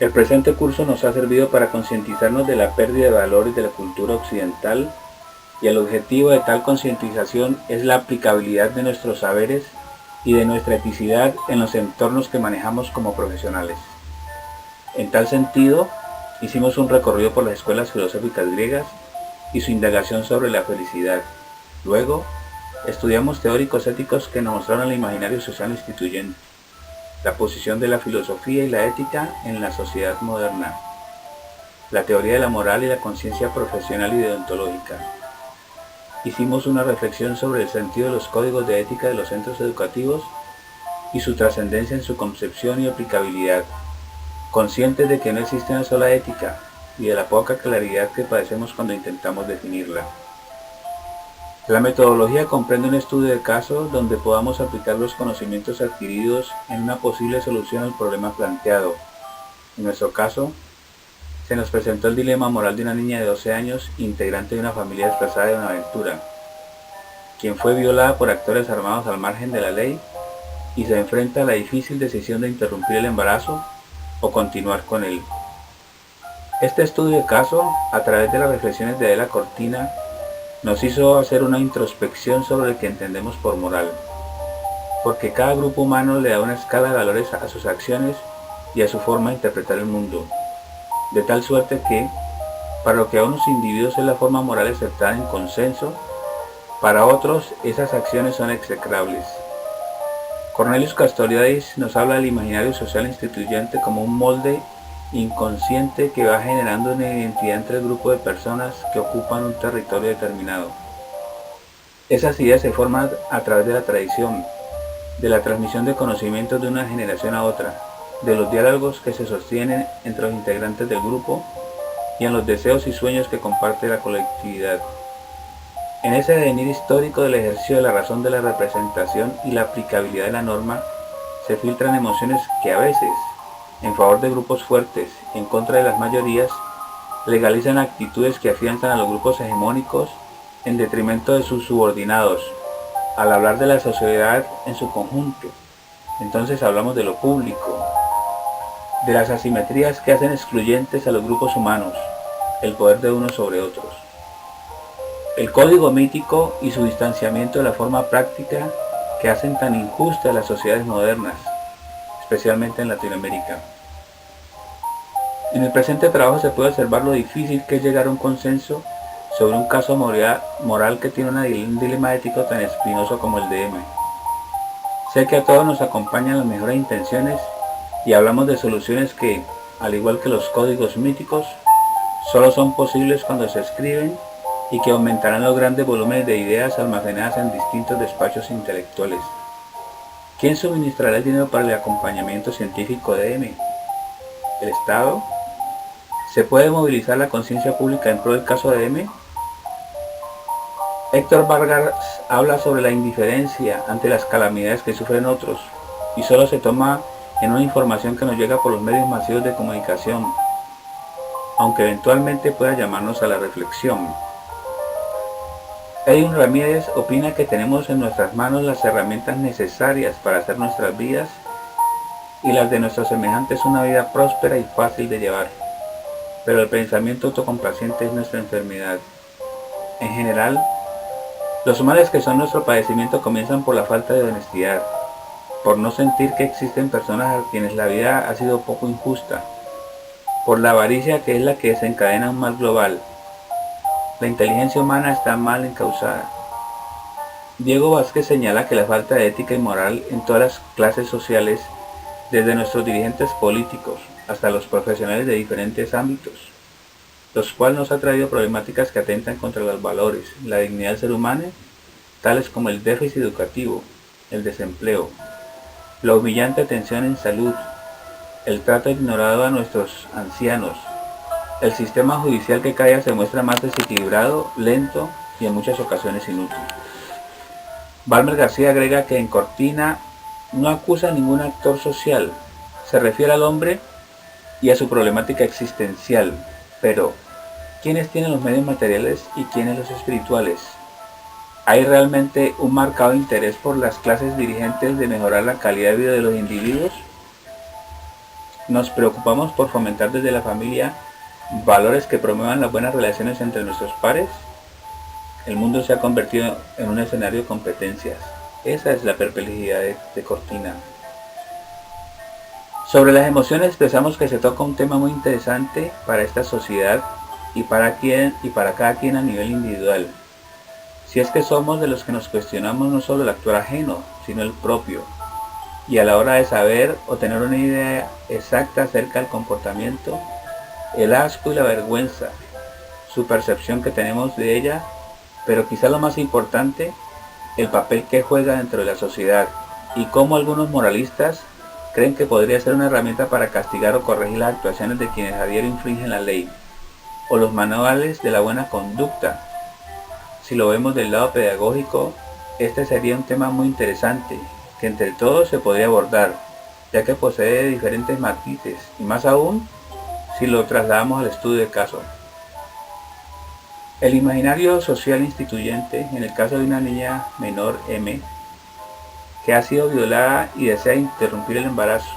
El presente curso nos ha servido para concientizarnos de la pérdida de valores de la cultura occidental y el objetivo de tal concientización es la aplicabilidad de nuestros saberes y de nuestra eticidad en los entornos que manejamos como profesionales. En tal sentido, hicimos un recorrido por las escuelas filosóficas griegas y su indagación sobre la felicidad. Luego, estudiamos teóricos éticos que nos mostraron el imaginario social instituyente, la posición de la filosofía y la ética en la sociedad moderna, la teoría de la moral y la conciencia profesional y deontológica. Hicimos una reflexión sobre el sentido de los códigos de ética de los centros educativos y su trascendencia en su concepción y aplicabilidad, conscientes de que no existe una sola ética y de la poca claridad que padecemos cuando intentamos definirla. La metodología comprende un estudio de caso donde podamos aplicar los conocimientos adquiridos en una posible solución al problema planteado. En nuestro caso, se nos presentó el dilema moral de una niña de 12 años, integrante de una familia desplazada de Buenaventura, quien fue violada por actores armados al margen de la ley y se enfrenta a la difícil decisión de interrumpir el embarazo o continuar con él. Este estudio de caso, a través de las reflexiones de Adela Cortina, nos hizo hacer una introspección sobre lo que entendemos por moral, porque cada grupo humano le da una escala de valores a sus acciones y a su forma de interpretar el mundo, de tal suerte que, para lo que a unos individuos es la forma moral aceptada en consenso, para otros esas acciones son execrables. Cornelius Castoriadis nos habla del imaginario social instituyente como un molde inconsciente que va generando una identidad entre el grupo de personas que ocupan un territorio determinado. Esas ideas se forman a través de la tradición, de la transmisión de conocimientos de una generación a otra, de los diálogos que se sostienen entre los integrantes del grupo y en los deseos y sueños que comparte la colectividad. En ese devenir histórico del ejercicio de la razón de la representación y la aplicabilidad de la norma, se filtran emociones que a veces, en favor de grupos fuertes y en contra de las mayorías, legalizan actitudes que afianzan a los grupos hegemónicos en detrimento de sus subordinados. Al hablar de la sociedad en su conjunto, entonces hablamos de lo público, de las asimetrías que hacen excluyentes a los grupos humanos, el poder de unos sobre otros. El código mítico y su distanciamiento de la forma práctica que hacen tan injustas las sociedades modernas, especialmente en Latinoamérica. En el presente trabajo se puede observar lo difícil que es llegar a un consenso sobre un caso moral que tiene un dilema ético tan espinoso como el de M. Sé que a todos nos acompañan las mejores intenciones y hablamos de soluciones que, al igual que los códigos míticos, solo son posibles cuando se escriben y que aumentarán los grandes volúmenes de ideas almacenadas en distintos despachos intelectuales. ¿Quién suministrará el dinero para el acompañamiento científico de M? ¿El Estado? ¿Se puede movilizar la conciencia pública en pro del caso de M? Héctor Vargas habla sobre la indiferencia ante las calamidades que sufren otros y solo se toma en una información que nos llega por los medios masivos de comunicación, aunque eventualmente pueda llamarnos a la reflexión. Edwin Ramírez opina que tenemos en nuestras manos las herramientas necesarias para hacer nuestras vidas y las de nuestros semejantes una vida próspera y fácil de llevar, pero el pensamiento autocomplaciente es nuestra enfermedad. En general, los males que son nuestro padecimiento comienzan por la falta de honestidad, por no sentir que existen personas a quienes la vida ha sido poco injusta, por la avaricia que es la que desencadena un mal global. La inteligencia humana está mal encauzada. Diego Vázquez señala que la falta de ética y moral en todas las clases sociales, desde nuestros dirigentes políticos hasta los profesionales de diferentes ámbitos, los cuales nos ha traído problemáticas que atentan contra los valores, la dignidad del ser humano, tales como el déficit educativo, el desempleo, la humillante atención en salud, el trato ignorado a nuestros ancianos, el sistema judicial que cada día se muestra más desequilibrado, lento y en muchas ocasiones inútil. Balmer García agrega que en Cortina no acusa a ningún actor social, se refiere al hombre y a su problemática existencial, pero ¿quiénes tienen los medios materiales y quiénes los espirituales? ¿Hay realmente un marcado interés por las clases dirigentes de mejorar la calidad de vida de los individuos? Nos preocupamos por fomentar desde la familia valores que promuevan las buenas relaciones entre nuestros pares. El mundo se ha convertido en un escenario de competencias. Esa es la perplejidad de Cortina. Sobre las emociones expresamos que se toca un tema muy interesante para esta sociedad y para cada quien a nivel individual. Si es que somos de los que nos cuestionamos no solo el actuar ajeno, sino el propio, y a la hora de saber o tener una idea exacta acerca del comportamiento, el asco y la vergüenza, su percepción que tenemos de ella, pero quizá lo más importante, el papel que juega dentro de la sociedad y cómo algunos moralistas creen que podría ser una herramienta para castigar o corregir las actuaciones de quienes a diario infringen la ley, o los manuales de la buena conducta. Si lo vemos del lado pedagógico, este sería un tema muy interesante, que entre todos se podría abordar, ya que posee diferentes matices, y más aún si lo trasladamos al estudio de caso. El imaginario social instituyente, en el caso de una niña menor M, que ha sido violada y desea interrumpir el embarazo,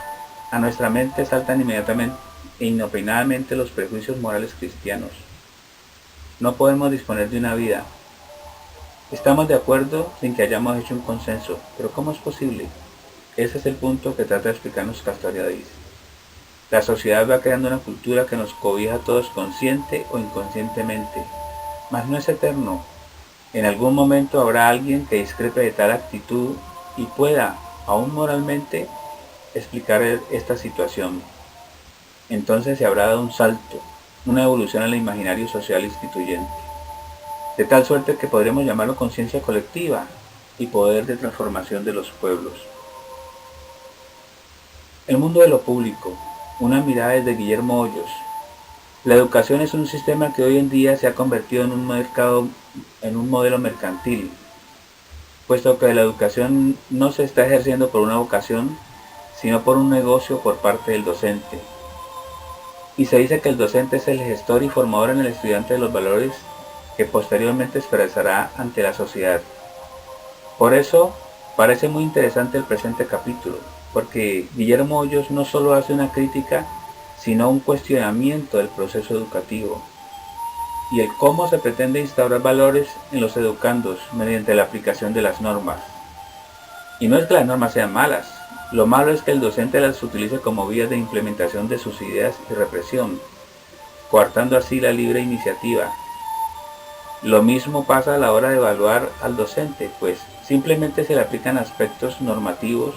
a nuestra mente saltan inmediatamente e inopinadamente los prejuicios morales cristianos. No podemos disponer de una vida. Estamos de acuerdo sin que hayamos hecho un consenso, pero ¿cómo es posible? Ese es el punto que trata de explicarnos Castoriadis. La sociedad va creando una cultura que nos cobija a todos consciente o inconscientemente, mas no es eterno. En algún momento habrá alguien que discrepe de tal actitud y pueda, aún moralmente, explicar esta situación. Entonces se habrá dado un salto, una evolución al imaginario social instituyente, de tal suerte que podremos llamarlo conciencia colectiva y poder de transformación de los pueblos. El mundo de lo público, una mirada desde Guillermo Hoyos. La educación es un sistema que hoy en día se ha convertido en un modelo mercantil, puesto que la educación no se está ejerciendo por una vocación, sino por un negocio por parte del docente. Y se dice que el docente es el gestor y formador en el estudiante de los valores que posteriormente expresará ante la sociedad. Por eso, parece muy interesante el presente capítulo, porque Guillermo Hoyos no solo hace una crítica, sino un cuestionamiento del proceso educativo y el cómo se pretende instaurar valores en los educandos mediante la aplicación de las normas. Y no es que las normas sean malas, lo malo es que el docente las utilice como vías de implementación de sus ideas y represión, coartando así la libre iniciativa. Lo mismo pasa a la hora de evaluar al docente, pues simplemente se le aplican aspectos normativos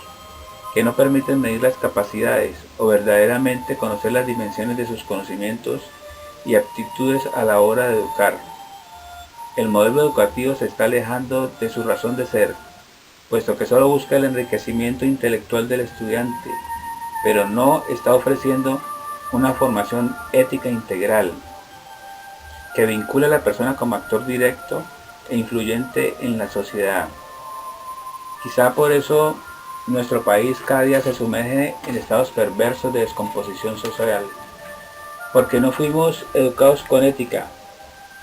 que no permiten medir las capacidades o verdaderamente conocer las dimensiones de sus conocimientos y aptitudes a la hora de educar. El modelo educativo se está alejando de su razón de ser, puesto que solo busca el enriquecimiento intelectual del estudiante, pero no está ofreciendo una formación ética integral que vincule a la persona como actor directo e influyente en la sociedad. Quizá por eso nuestro país cada día se sumerge en estados perversos de descomposición social, porque no fuimos educados con ética,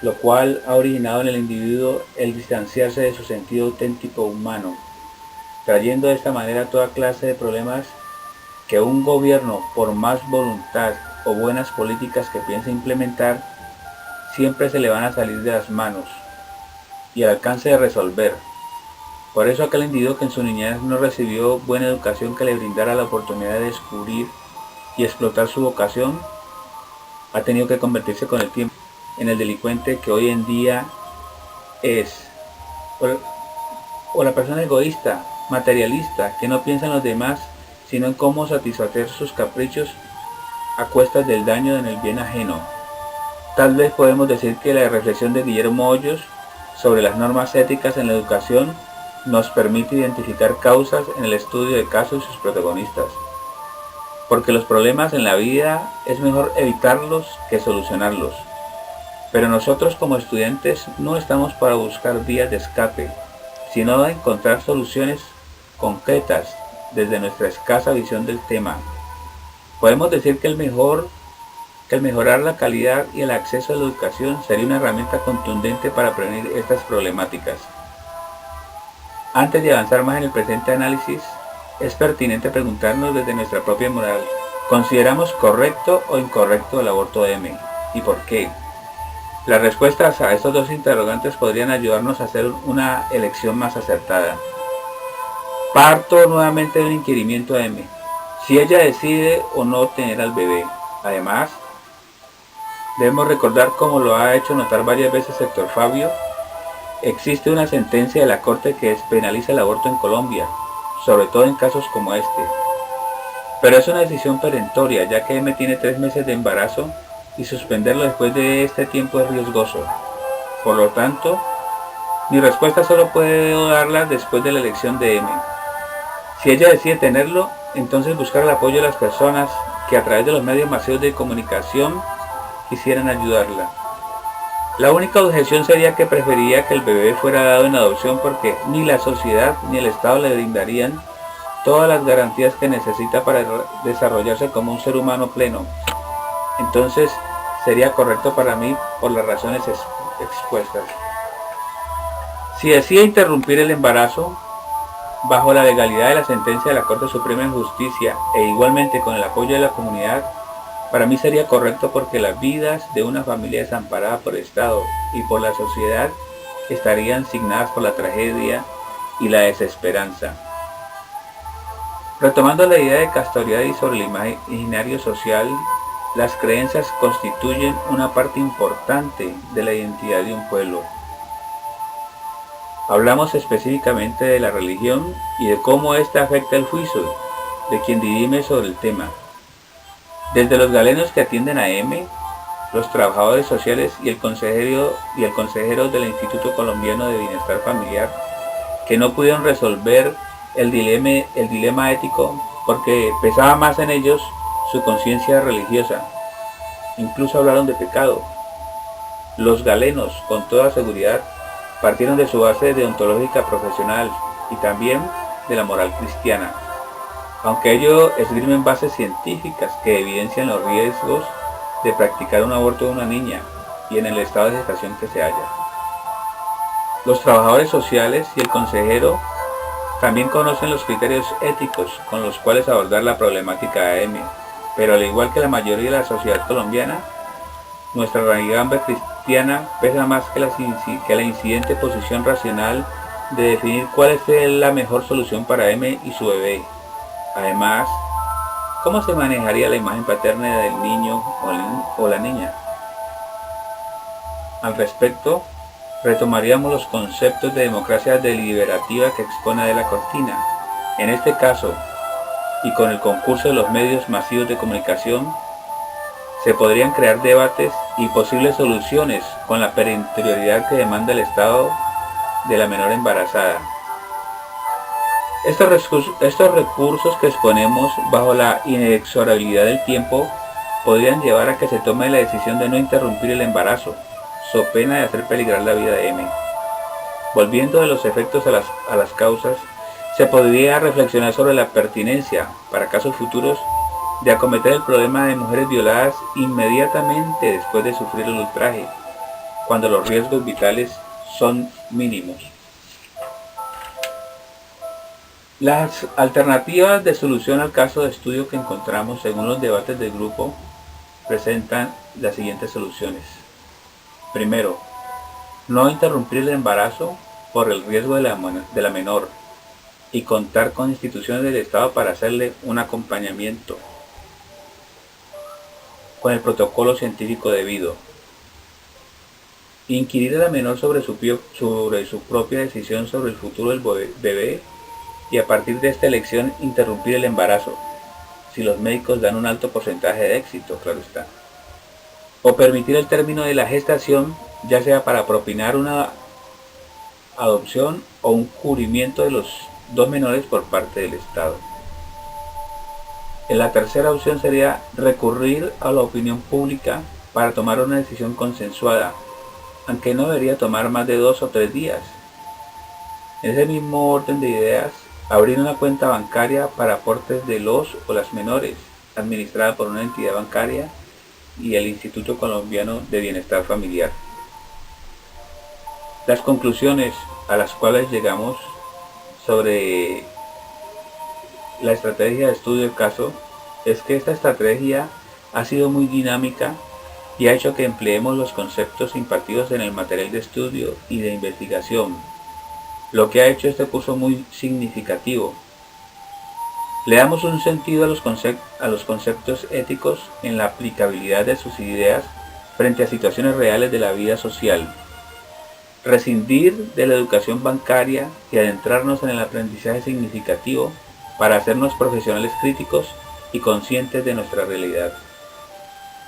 lo cual ha originado en el individuo el distanciarse de su sentido auténtico humano, trayendo de esta manera toda clase de problemas que un gobierno, por más voluntad o buenas políticas que piense implementar, siempre se le van a salir de las manos y al alcance de resolver. Por eso aquel individuo que en su niñez no recibió buena educación que le brindara la oportunidad de descubrir y explotar su vocación, ha tenido que convertirse con el tiempo en el delincuente que hoy en día es, o la persona egoísta, materialista, que no piensa en los demás, sino en cómo satisfacer sus caprichos a cuestas del daño en el bien ajeno. Tal vez podemos decir que la reflexión de Guillermo Hoyos sobre las normas éticas en la educación nos permite identificar causas en el estudio de casos y sus protagonistas, porque los problemas en la vida es mejor evitarlos que solucionarlos. Pero nosotros como estudiantes no estamos para buscar vías de escape, sino de encontrar soluciones concretas desde nuestra escasa visión del tema. Podemos decir que el mejorar la calidad y el acceso a la educación sería una herramienta contundente para prevenir estas problemáticas. Antes de avanzar más en el presente análisis, es pertinente preguntarnos desde nuestra propia moral, ¿Consideramos correcto o incorrecto el aborto M? ¿Y por qué? Las respuestas a estos dos interrogantes podrían ayudarnos a hacer una elección más acertada. Parto nuevamente de un inquirimiento a M. Si ella decide o no tener al bebé. Además, debemos recordar, como lo ha hecho notar varias veces Héctor Fabio, existe una sentencia de la Corte que despenaliza el aborto en Colombia, sobre todo en casos como este. Pero es una decisión perentoria, ya que M tiene 3 meses de embarazo y suspenderlo después de este tiempo es riesgoso. Por lo tanto, mi respuesta solo puedo darla después de la elección de M. Si ella decide tenerlo, entonces buscar el apoyo de las personas que a través de los medios masivos de comunicación quisieran ayudarla. La única objeción sería que preferiría que el bebé fuera dado en adopción porque ni la sociedad ni el Estado le brindarían todas las garantías que necesita para desarrollarse como un ser humano pleno. Entonces sería correcto para mí por las razones expuestas. Si decide interrumpir el embarazo, bajo la legalidad de la sentencia de la Corte Suprema de Justicia e igualmente con el apoyo de la comunidad, para mí sería correcto porque las vidas de una familia desamparada por el Estado y por la sociedad estarían signadas por la tragedia y la desesperanza. Retomando la idea de Castoriadis y sobre el imaginario social, las creencias constituyen una parte importante de la identidad de un pueblo. Hablamos específicamente de la religión y de cómo ésta afecta el juicio de quien dirime sobre el tema. Desde los galenos que atienden a M, los trabajadores sociales y el consejero del Instituto Colombiano de Bienestar Familiar, que no pudieron resolver el dilema ético porque pesaba más en ellos su conciencia religiosa. Incluso hablaron de pecado. Los galenos, con toda seguridad, partieron de su base deontológica profesional y también de la moral cristiana, aunque ello esgrimen bases científicas que evidencian los riesgos de practicar un aborto de una niña y en el estado de gestación que se halla. Los trabajadores sociales y el consejero también conocen los criterios éticos con los cuales abordar la problemática de M, pero al igual que la mayoría de la sociedad colombiana, nuestra raigambre cristiana pesa más que la incidente posición racional de definir cuál es la mejor solución para M y su bebé. Además, ¿cómo se manejaría la imagen paterna del niño o la niña? Al respecto, retomaríamos los conceptos de democracia deliberativa que expone Adela Cortina. En este caso, y con el concurso de los medios masivos de comunicación, se podrían crear debates y posibles soluciones con la perentoriedad que demanda el estado de la menor embarazada. Estos recursos que exponemos bajo la inexorabilidad del tiempo podrían llevar a que se tome la decisión de no interrumpir el embarazo, so pena de hacer peligrar la vida de M. Volviendo de los efectos a las causas, se podría reflexionar sobre la pertinencia, para casos futuros, de acometer el problema de mujeres violadas inmediatamente después de sufrir el ultraje, cuando los riesgos vitales son mínimos. Las alternativas de solución al caso de estudio que encontramos según los debates del grupo presentan las siguientes soluciones. Primero, no interrumpir el embarazo por el riesgo de la menor y contar con instituciones del Estado para hacerle un acompañamiento con el protocolo científico debido. Inquirir a la menor sobre su propia decisión sobre el futuro del bebé y a partir de esta elección interrumpir el embarazo, si los médicos dan un alto porcentaje de éxito, claro está. O permitir el término de la gestación, ya sea para propinar una adopción o un cubrimiento de los dos menores por parte del Estado. La tercera opción sería recurrir a la opinión pública para tomar una decisión consensuada, aunque no debería tomar más de 2 o 3 días. En ese mismo orden de ideas, abrir una cuenta bancaria para aportes de los o las menores, administrada por una entidad bancaria y el Instituto Colombiano de Bienestar Familiar. Las conclusiones a las cuales llegamos sobre la estrategia de estudio del caso es que esta estrategia ha sido muy dinámica y ha hecho que empleemos los conceptos impartidos en el material de estudio y de investigación, lo que ha hecho este curso muy significativo. Le damos un sentido a los conceptos éticos en la aplicabilidad de sus ideas frente a situaciones reales de la vida social. Rescindir de la educación bancaria y adentrarnos en el aprendizaje significativo para hacernos profesionales críticos y conscientes de nuestra realidad.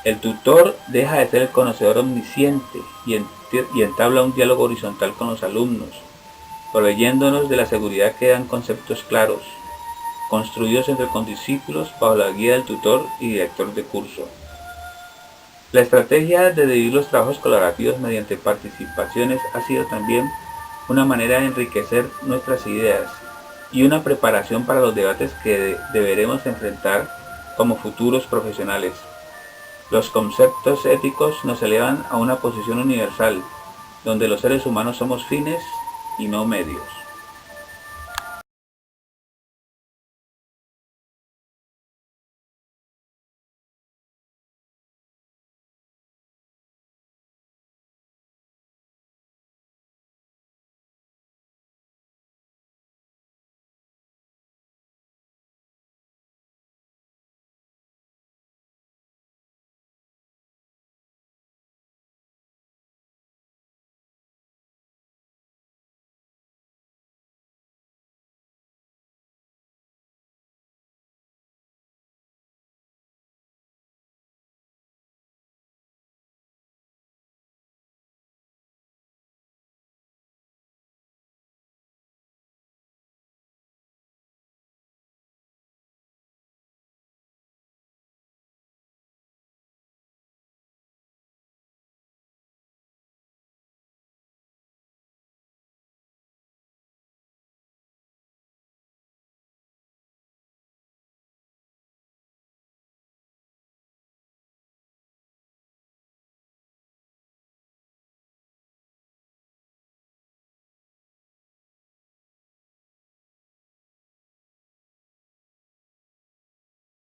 El tutor deja de ser el conocedor omnisciente y entabla un diálogo horizontal con los alumnos, proveyéndonos de la seguridad que dan conceptos claros, construidos entre condiscípulos bajo la guía del tutor y director de curso. La estrategia de dividir los trabajos colaborativos mediante participaciones ha sido también una manera de enriquecer nuestras ideas y una preparación para los debates que deberemos enfrentar como futuros profesionales. Los conceptos éticos nos elevan a una posición universal, donde los seres humanos somos fines y no medios.